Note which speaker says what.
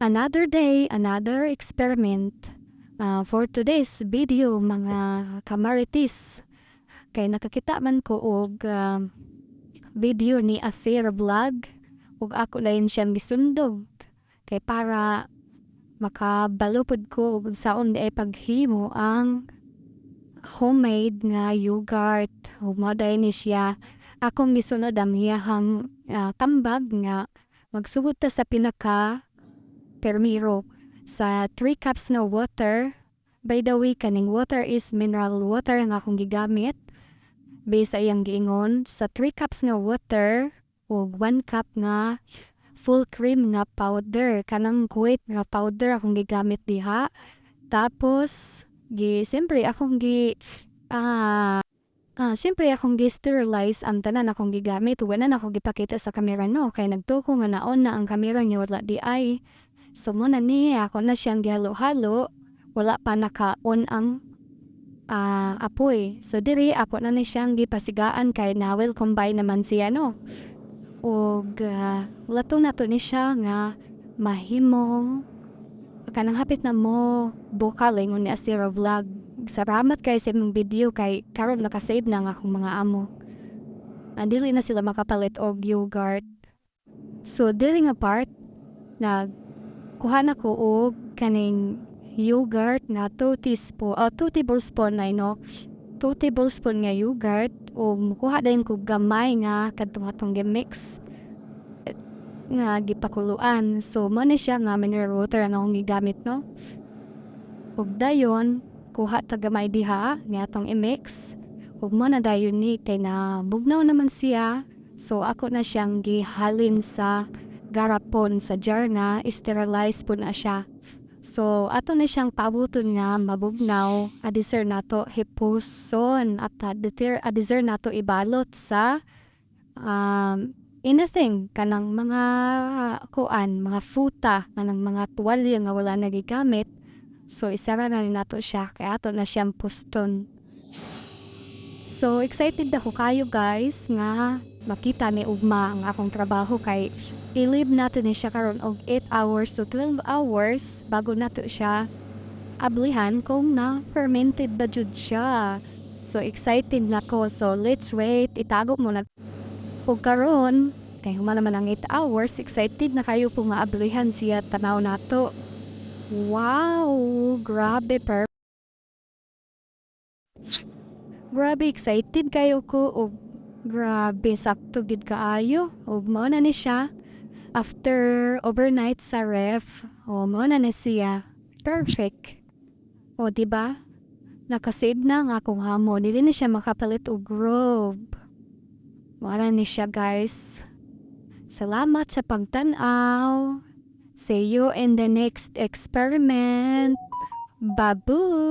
Speaker 1: Another day, another experiment. For today's video, mga kamaritis, kay nakakita man ko og video ni Asir Vlog ug ako lain siyang gisundog kay para makabalupod ko ug saon ay paghimo ang homemade nga yogurt ug mao ni siya akong gisunod ang iyahang tambag nga magsugod ta sa pinaka permiro sa 3 cups na water. By the way, kaning water is mineral water nga akong gigamit. Based sa iyang giingon, sa 3 cups nga water ug 1 cup nga full cream nga powder. Kanang kuwait nga powder akong gigamit diha. Tapos, siyempre akong sterilize ang tanan akong gigamit. Wala na akong gipakita sa kamera no. Kaya nagtuko nga naon na ang kamera niya wala di ay. So muna ni ako na siyang gihalo-halo. Wala pa naka-on ang apoy. So diri ako na siyang gipasigaan kay na will combine naman siya no. Og lato na to ni siya nga mahimo kanang hapit na mo bukal ingon ni Asira Vlog. Salamat kay sa imong video kay karon naka-save na nga akong mga amo. Dili na sila makapalit og yogurt. So dili nga part na kuha na ko og kaning yogurt na 2 tablespoon na no. 2 tablespoon nga yogurt o mukuha din ko gamay nga kadtong gi-mix nga gipakuluan. So mo ni siya nga mineral water na akong gigamit no. Ug dayon kuha ta gamay diha nga atong i-mix. Ug mo na dayon ni kay na bugnaw naman siya. So ako na siyang gihalin sa garapon sa jar na sterilize po na siya. So, ato na siyang pabuton nga mabugnaw. Adisir nato hipuson at adisir nato ibalot sa anything kanang mga kuan, mga futa, kanang mga tuwalya nga wala nagigamit. So, isara na rin nato siya kaya ato na siyang puston. So, excited ako kayo guys nga makita ni ugma ang akong trabaho kay i-leave natin ni siya karon og 8 hours to 12 hours bago nato siya ablihan kung na fermented ba jud siya. So excited na ko. So let's wait. Itago mo na pug karon kay human naman ang 8 hours. Excited na kayo po maablihan siya tanaw nato. Wow, grabe grabe excited kayo ko og grabe, sakto gid kaayo. O mao na ni siya. After overnight sa ref, mao na ni siya. Perfect. O diba? Nakasave na nga akong hamo. Dili na siya makapalit og robe. Mao na ni siya guys. Salamat sa pagtan-aw. See you in the next experiment. Babush!